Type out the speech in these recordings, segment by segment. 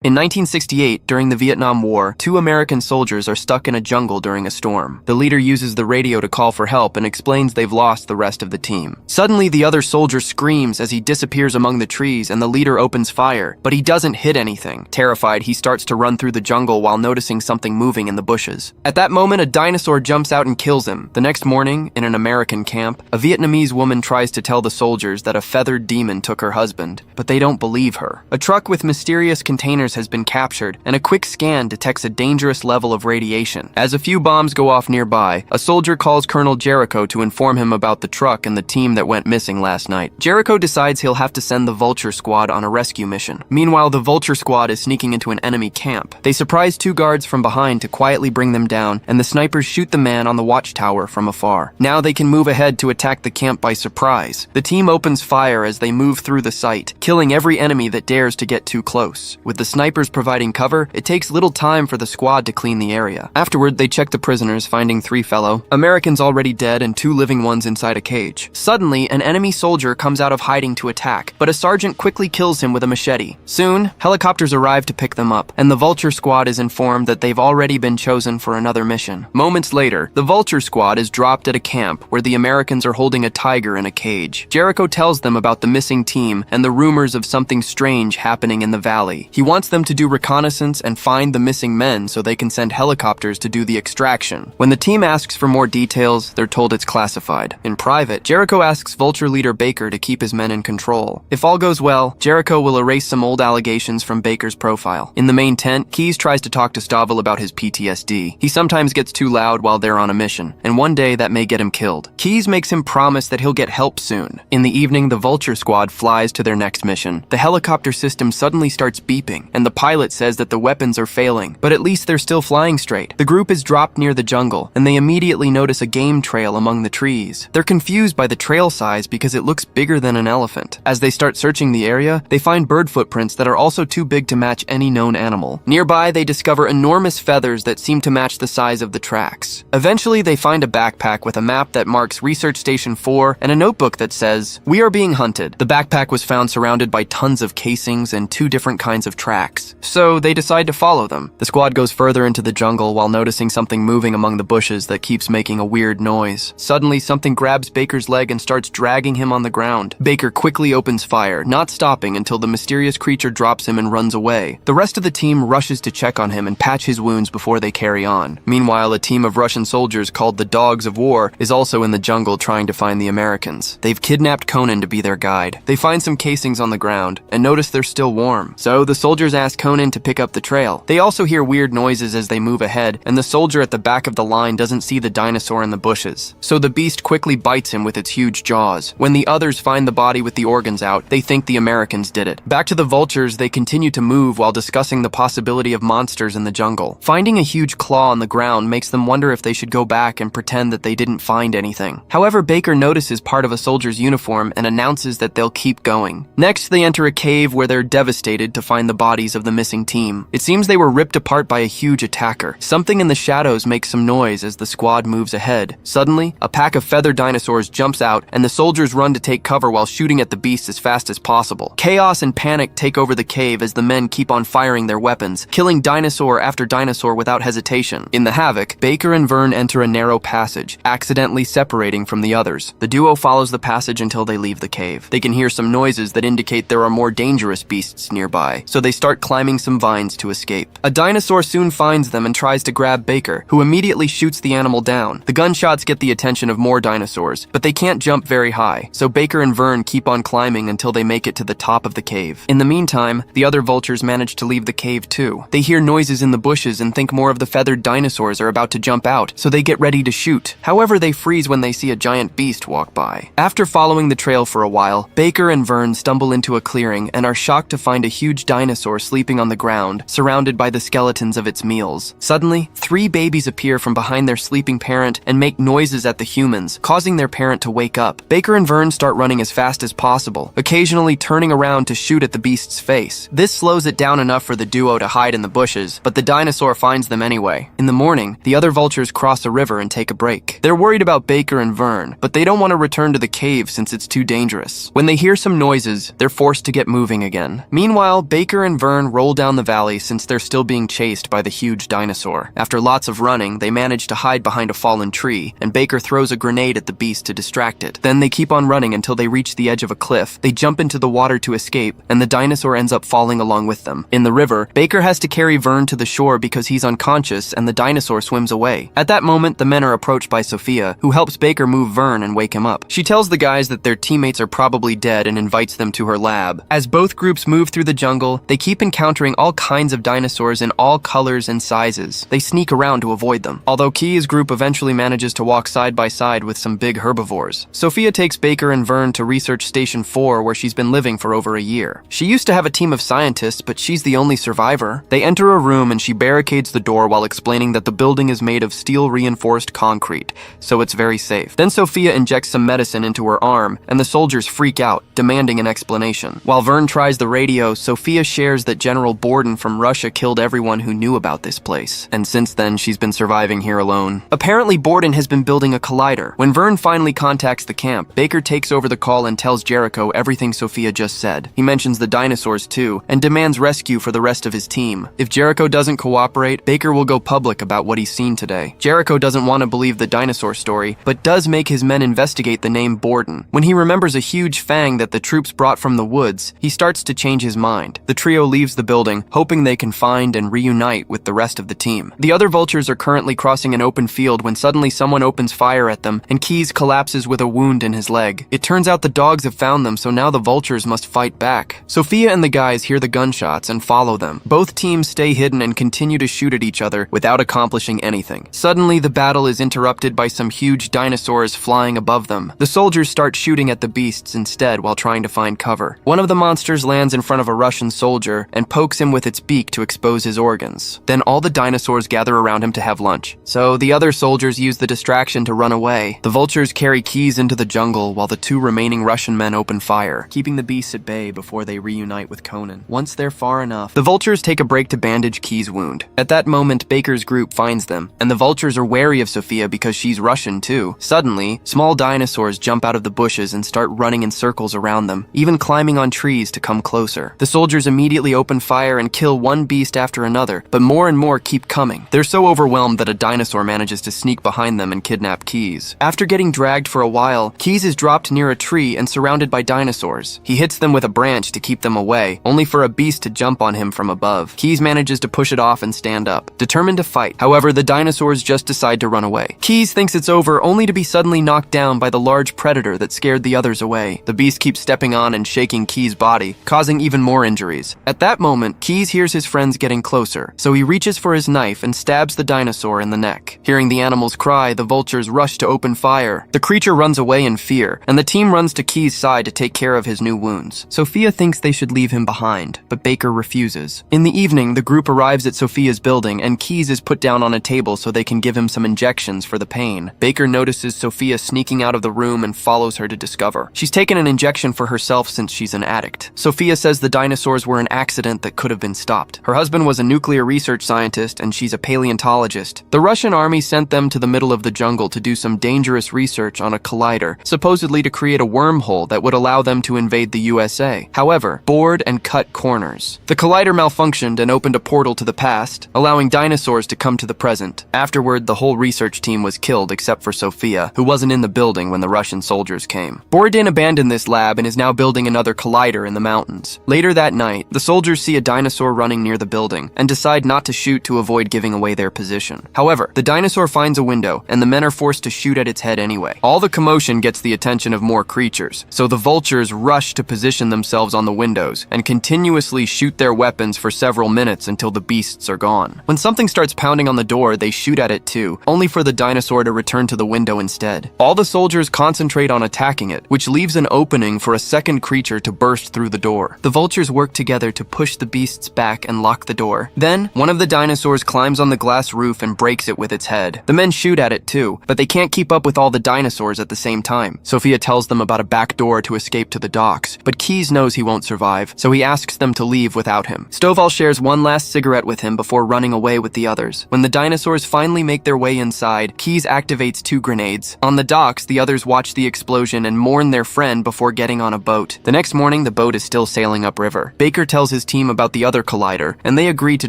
In 1968, during the Vietnam War, 2 American soldiers are stuck in a jungle during a storm. The leader uses the radio to call for help and explains they've lost the rest of the team. Suddenly, the other soldier screams as he disappears among the trees and the leader opens fire, but he doesn't hit anything. Terrified, he starts to run through the jungle while noticing something moving in the bushes. At that moment, a dinosaur jumps out and kills him. The next morning, in an American camp, a Vietnamese woman tries to tell the soldiers that a feathered demon took her husband, but they don't believe her. A truck with mysterious containers has been captured, and a quick scan detects a dangerous level of radiation. As a few bombs go off nearby, a soldier calls Colonel Jericho to inform him about the truck and the team that went missing last night. Jericho decides he'll have to send the Vulture Squad on a rescue mission. Meanwhile, the Vulture Squad is sneaking into an enemy camp. They surprise 2 guards from behind to quietly bring them down, and the snipers shoot the man on the watchtower from afar. Now they can move ahead to attack the camp by surprise. The team opens fire as they move through the site, killing every enemy that dares to get too close. With the snipers providing cover, it takes little time for the squad to clean the area. Afterward, they check the prisoners, finding 3 fellow Americans already dead and 2 living ones inside a cage. Suddenly, an enemy soldier comes out of hiding to attack, but a sergeant quickly kills him with a machete. Soon, helicopters arrive to pick them up, and the Vulture Squad is informed that they've already been chosen for another mission. Moments later, the Vulture Squad is dropped at a camp where the Americans are holding a tiger in a cage. Jericho tells them about the missing team and the rumors of something strange happening in the valley. He wants them to do reconnaissance and find the missing men so they can send helicopters to do the extraction. When the team asks for more details, they're told it's classified. In private, Jericho asks Vulture leader Baker to keep his men in control. If all goes well, Jericho will erase some old allegations from Baker's profile. In the main tent, Keyes tries to talk to Stovville about his PTSD. He sometimes gets too loud while they're on a mission, and one day that may get him killed. Keyes makes him promise that he'll get help soon. In the evening, the Vulture Squad flies to their next mission. The helicopter system suddenly starts beeping, and the pilot says that the weapons are failing, but at least they're still flying straight. The group is dropped near the jungle, and they immediately notice a game trail among the trees. They're confused by the trail size because it looks bigger than an elephant. As they start searching the area, they find bird footprints that are also too big to match any known animal. Nearby, they discover enormous feathers that seem to match the size of the tracks. Eventually, they find a backpack with a map that marks Research Station 4 and a notebook that says, "We are being hunted." The backpack was found surrounded by tons of casings and 2 different kinds of tracks, so they decide to follow them. The squad goes further into the jungle while noticing something moving among the bushes that keeps making a weird noise. Suddenly, something grabs Baker's leg and starts dragging him on the ground. Baker quickly opens fire, not stopping until the mysterious creature drops him and runs away. The rest of the team rushes to check on him and patch his wounds before they carry on. Meanwhile, a team of Russian soldiers called the Dogs of War is also in the jungle trying to find the Americans. They've kidnapped Conan to be their guide. They find some casings on the ground and notice they're still warm. So the soldiers ask Conan to pick up the trail. They also hear weird noises as they move ahead, and the soldier at the back of the line doesn't see the dinosaur in the bushes. So the beast quickly bites him with its huge jaws. When the others find the body with the organs out, they think the Americans did it. Back to the vultures, they continue to move while discussing the possibility of monsters in the jungle. Finding a huge claw on the ground makes them wonder if they should go back and pretend that they didn't find anything. However, Baker notices part of a soldier's uniform and announces that they'll keep going. Next, they enter a cave where they're devastated to find the bodies of the missing team. It seems they were ripped apart by a huge attacker. Something in the shadows makes some noise as the squad moves ahead. Suddenly, a pack of feathered dinosaurs jumps out, and the soldiers run to take cover while shooting at the beast as fast as possible. Chaos and panic take over the cave as the men keep on firing their weapons, killing dinosaur after dinosaur without hesitation. In the havoc, Baker and Vern enter a narrow passage, accidentally separating from the others. The duo follows the passage until they leave the cave. They can hear some noises that indicate there are more dangerous beasts nearby, so they start climbing some vines to escape. A dinosaur soon finds them and tries to grab Baker, who immediately shoots the animal down. The gunshots get the attention of more dinosaurs, but they can't jump very high, so Baker and Vern keep on climbing until they make it to the top of the cave. In the meantime, the other vultures manage to leave the cave too. They hear noises in the bushes and think more of the feathered dinosaurs are about to jump out, so they get ready to shoot. However, they freeze when they see a giant beast walk by. After following the trail for a while, Baker and Vern stumble into a clearing and are shocked to find a huge dinosaur sleeping on the ground, surrounded by the skeletons of its meals. Suddenly, 3 babies appear from behind their sleeping parent and make noises at the humans, causing their parent to wake up. Baker and Vern start running as fast as possible, occasionally turning around to shoot at the beast's face. This slows it down enough for the duo to hide in the bushes, but the dinosaur finds them anyway. In the morning, the other vultures cross a river and take a break. They're worried about Baker and Vern, but they don't want to return to the cave since it's too dangerous. When they hear some noises, they're forced to get moving again. Meanwhile, Baker and Vern Vern roll down the valley since they're still being chased by the huge dinosaur. After lots of running, they manage to hide behind a fallen tree, and Baker throws a grenade at the beast to distract it. Then they keep on running until they reach the edge of a cliff. They jump into the water to escape, and the dinosaur ends up falling along with them. In the river, Baker has to carry Vern to the shore because he's unconscious and the dinosaur swims away. At that moment, the men are approached by Sophia, who helps Baker move Vern and wake him up. She tells the guys that their teammates are probably dead and invites them to her lab. As both groups move through the jungle, they keep encountering all kinds of dinosaurs in all colors and sizes. They sneak around to avoid them, although Key's group eventually manages to walk side by side with some big herbivores. Sophia takes Baker and Vern to Research Station 4, where she's been living for over a year. She used to have a team of scientists, but she's the only survivor. They enter a room and she barricades the door while explaining that the building is made of steel-reinforced concrete, so it's very safe. Then Sophia injects some medicine into her arm, and the soldiers freak out, demanding an explanation. While Vern tries the radio, Sophia shares that General Borden from Russia killed everyone who knew about this place, and since then she's been surviving here alone. Apparently Borden has been building a collider. When Vern finally contacts the camp, Baker takes over the call and tells Jericho everything Sophia just said. He mentions the dinosaurs too, and demands rescue for the rest of his team. If Jericho doesn't cooperate, Baker will go public about what he's seen today. Jericho doesn't want to believe the dinosaur story, but does make his men investigate the name Borden. When he remembers a huge fang that the troops brought from the woods, he starts to change his mind. The trio leaves the building, hoping they can find and reunite with the rest of the team. The other vultures are currently crossing an open field when suddenly someone opens fire at them, and Keyes collapses with a wound in his leg. It turns out the dogs have found them, so now the vultures must fight back. Sophia and the guys hear the gunshots and follow them. Both teams stay hidden and continue to shoot at each other without accomplishing anything. Suddenly, the battle is interrupted by some huge dinosaurs flying above them. The soldiers start shooting at the beasts instead while trying to find cover. One of the monsters lands in front of a Russian soldier and pokes him with its beak to expose his organs. Then all the dinosaurs gather around him to have lunch. So the other soldiers use the distraction to run away. The vultures carry Keyes into the jungle while the two remaining Russian men open fire, keeping the beasts at bay before they reunite with Conan. Once they're far enough, the vultures take a break to bandage Keyes' wound. At that moment, Baker's group finds them, and the vultures are wary of Sophia because she's Russian too. Suddenly, small dinosaurs jump out of the bushes and start running in circles around them, even climbing on trees to come closer. The soldiers immediately open fire and kill one beast after another, but more and more keep coming. They're so overwhelmed that a dinosaur manages to sneak behind them and kidnap Keyes. After getting dragged for a while, Keyes is dropped near a tree and surrounded by dinosaurs. He hits them with a branch to keep them away, only for a beast to jump on him from above. Keyes manages to push it off and stand up, determined to fight. However, the dinosaurs just decide to run away. Keyes thinks it's over, only to be suddenly knocked down by the large predator that scared the others away. The beast keeps stepping on and shaking Keyes' body, causing even more injuries. At that moment, Keyes hears his friends getting closer, so he reaches for his knife and stabs the dinosaur in the neck. Hearing the animals cry, the vultures rush to open fire. The creature runs away in fear, and the team runs to Keyes' side to take care of his new wounds. Sophia thinks they should leave him behind, but Baker refuses. In the evening, the group arrives at Sophia's building, and Keyes is put down on a table so they can give him some injections for the pain. Baker notices Sophia sneaking out of the room and follows her to discover. She's taken an injection for herself since she's an addict. Sophia says the dinosaurs were an accident that could have been stopped. Her husband was a nuclear research scientist, and she's a paleontologist. The Russian army sent them to the middle of the jungle to do some dangerous research on a collider, supposedly to create a wormhole that would allow them to invade the USA. However, bored and cut corners. The collider malfunctioned and opened a portal to the past, allowing dinosaurs to come to the present. Afterward, the whole research team was killed except for Sophia, who wasn't in the building when the Russian soldiers came. Borodin abandoned this lab and is now building another collider in the mountains. Later that night, the soldiers see a dinosaur running near the building and decide not to shoot to avoid giving away their position. However, the dinosaur finds a window, and the men are forced to shoot at its head anyway. All the commotion gets the attention of more creatures, so the vultures rush to position themselves on the windows and continuously shoot their weapons for several minutes until the beasts are gone. When something starts pounding on the door, they shoot at it too, only for the dinosaur to return to the window instead. All the soldiers concentrate on attacking it, which leaves an opening for a second creature to burst through the door. The vultures work together to push the beasts back and lock the door. Then, one of the dinosaurs climbs on the glass roof and breaks it with its head. The men shoot at it too, but they can't keep up with all the dinosaurs at the same time. Sophia tells them about a back door to escape to the docks, but Keyes knows he won't survive, so he asks them to leave without him. Stovville shares one last cigarette with him before running away with the others. When the dinosaurs finally make their way inside, Keyes activates 2 grenades. On the docks, the others watch the explosion and mourn their friend before getting on a boat. The next morning, the boat is still sailing upriver. Baker tells his his team about the other collider, and they agree to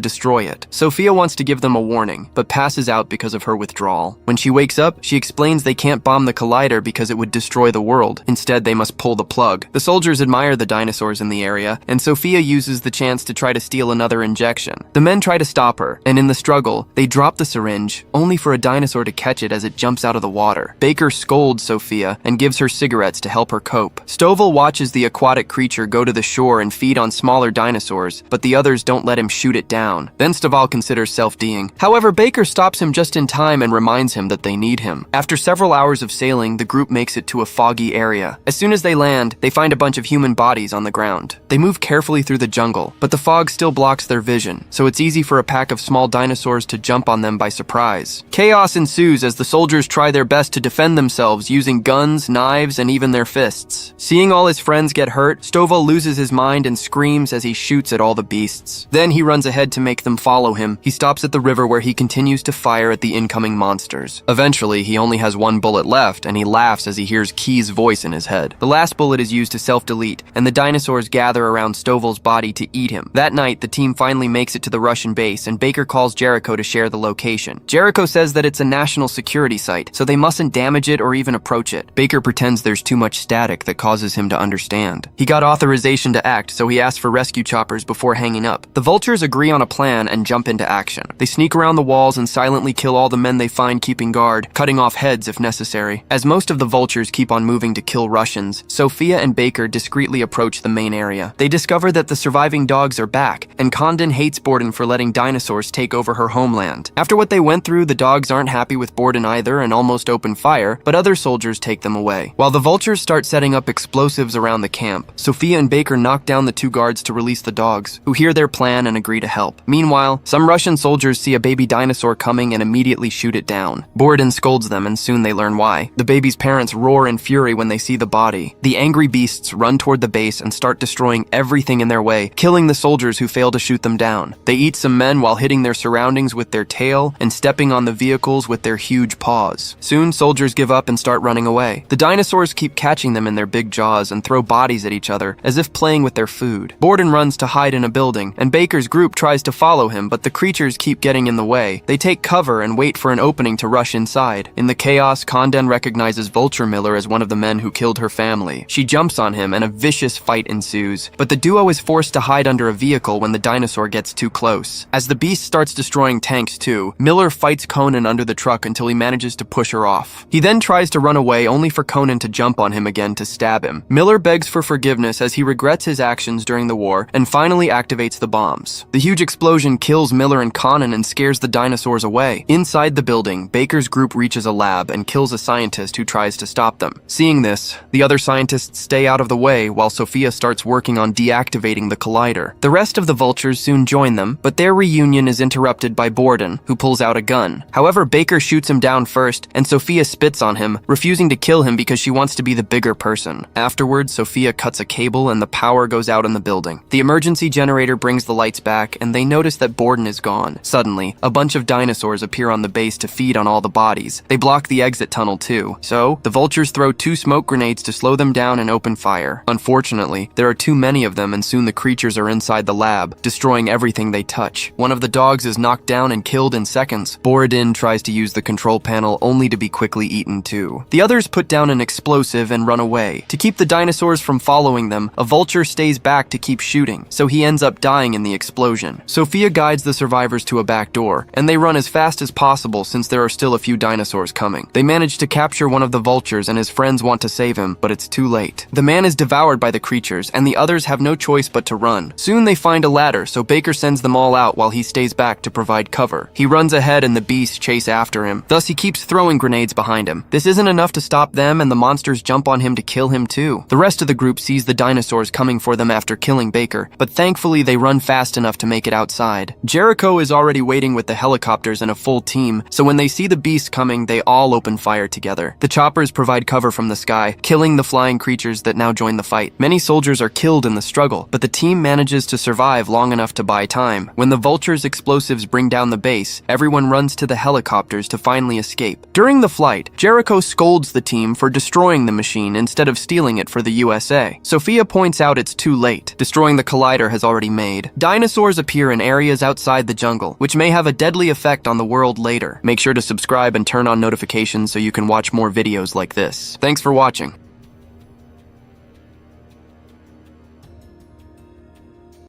destroy it. Sophia wants to give them a warning, but passes out because of her withdrawal. When she wakes up, she explains they can't bomb the collider because it would destroy the world. Instead, they must pull the plug. The soldiers admire the dinosaurs in the area, and Sophia uses the chance to try to steal another injection. The men try to stop her, and in the struggle, they drop the syringe, only for a dinosaur to catch it as it jumps out of the water. Baker scolds Sophia and gives her cigarettes to help her cope. Stovville watches the aquatic creature go to the shore and feed on smaller dinosaurs, but the others don't let him shoot it down. Then Stovville considers self-D'ing. However, Baker stops him just in time and reminds him that they need him. After several hours of sailing, the group makes it to a foggy area. As soon as they land, they find a bunch of human bodies on the ground. They move carefully through the jungle, but the fog still blocks their vision, so it's easy for a pack of small dinosaurs to jump on them by surprise. Chaos ensues as the soldiers try their best to defend themselves using guns, knives, and even their fists. Seeing all his friends get hurt, Stovville loses his mind and screams as he shoots at all the beasts. Then he runs ahead to make them follow him. He stops at the river where he continues to fire at the incoming monsters. Eventually, he only has one bullet left, and he laughs as he hears Key's voice in his head. The last bullet is used to self-delete, and the dinosaurs gather around Stovville's body to eat him. That night, the team finally makes it to the Russian base, and Baker calls Jericho to share the location. Jericho says that it's a national security site, so they mustn't damage it or even approach it. Baker pretends there's too much static that causes him to understand. He got authorization to act, so he asks for rescue choppers before hanging up. The vultures agree on a plan and jump into action. They sneak around the walls and silently kill all the men they find keeping guard, cutting off heads if necessary. As most of the vultures keep on moving to kill Russians, Sophia and Baker discreetly approach the main area. They discover that the surviving dogs are back, and Condon hates Borden for letting dinosaurs take over her homeland. After what they went through, the dogs aren't happy with Borden either and almost open fire, but other soldiers take them away. While the vultures start setting up explosives around the camp, Sophia and Baker knock down the two guards to release the dogs, who hear their plan and agree to help. Meanwhile, some Russian soldiers see a baby dinosaur coming and immediately shoot it down. Borden scolds them, and soon they learn why. The baby's parents roar in fury when they see the body. The angry beasts run toward the base and start destroying everything in their way, killing the soldiers who fail to shoot them down. They eat some men while hitting their surroundings with their tail and stepping on the vehicles with their huge paws. Soon, soldiers give up and start running away. The dinosaurs keep catching them in their big jaws and throw bodies at each other, as if playing with their food. Borden runs to hide in a building, and Baker's group tries to follow him, but the creatures keep getting in the way. They take cover and wait for an opening to rush inside. In the chaos, Condon recognizes Vulture Miller as one of the men who killed her family. She jumps on him, and a vicious fight ensues, but the duo is forced to hide under a vehicle when the dinosaur gets too close. As the beast starts destroying tanks too, Miller fights Conan under the truck until he manages to push her off. He then tries to run away, only for Conan to jump on him again to stab him. Miller begs for forgiveness as he regrets his actions during the war and finally activates the bombs. The huge explosion kills Miller and Conan and scares the dinosaurs away. Inside the building, Baker's group reaches a lab and kills a scientist who tries to stop them. Seeing this, the other scientists stay out of the way while Sophia starts working on deactivating the collider. The rest of the vultures soon join them, but their reunion is interrupted by Borden, who pulls out a gun. However, Baker shoots him down first, and Sophia spits on him, refusing to kill him because she wants to be the bigger person. Afterward, Sophia cuts a cable and the power goes out in the building. The emergency generator brings the lights back, and they notice that Borden is gone. Suddenly, a bunch of dinosaurs appear on the base to feed on all the bodies. They block the exit tunnel too, so the vultures throw 2 smoke grenades to slow them down and open fire. Unfortunately, there are too many of them, and soon the creatures are inside the lab, destroying everything they touch. One of the dogs is knocked down and killed in seconds. Borden tries to use the control panel only to be quickly eaten too. The others put down an explosive and run away. To keep the dinosaurs from following them, a vulture stays back to keep shooting, so he ends up dying in the explosion. Sophia guides the survivors to a back door, and they run as fast as possible since there are still a few dinosaurs coming. They manage to capture one of the vultures, and his friends want to save him, but it's too late. The man is devoured by the creatures, and the others have no choice but to run. Soon they find a ladder, so Baker sends them all out while he stays back to provide cover. He runs ahead and the beasts chase after him. Thus he keeps throwing grenades behind him. This isn't enough to stop them, and the monsters jump on him to kill him too. The rest of the group sees the dinosaurs coming for them after killing Baker, but thankfully they run fast enough to make it outside. Jericho is already waiting with the helicopters and a full team, so when they see the beast coming, they all open fire together. The choppers provide cover from the sky, killing the flying creatures that now join the fight. Many soldiers are killed in the struggle, but the team manages to survive long enough to buy time. When the vultures' explosives bring down the base, everyone runs to the helicopters to finally escape. During the flight, Jericho scolds the team for destroying the machine instead of stealing it for the USA. Sophia points out it's too late. Destroying the collider collider has already made. Dinosaurs appear in areas outside the jungle, which may have a deadly effect on the world later. Make sure to subscribe and turn on notifications so you can watch more videos like this. Thanks for watching.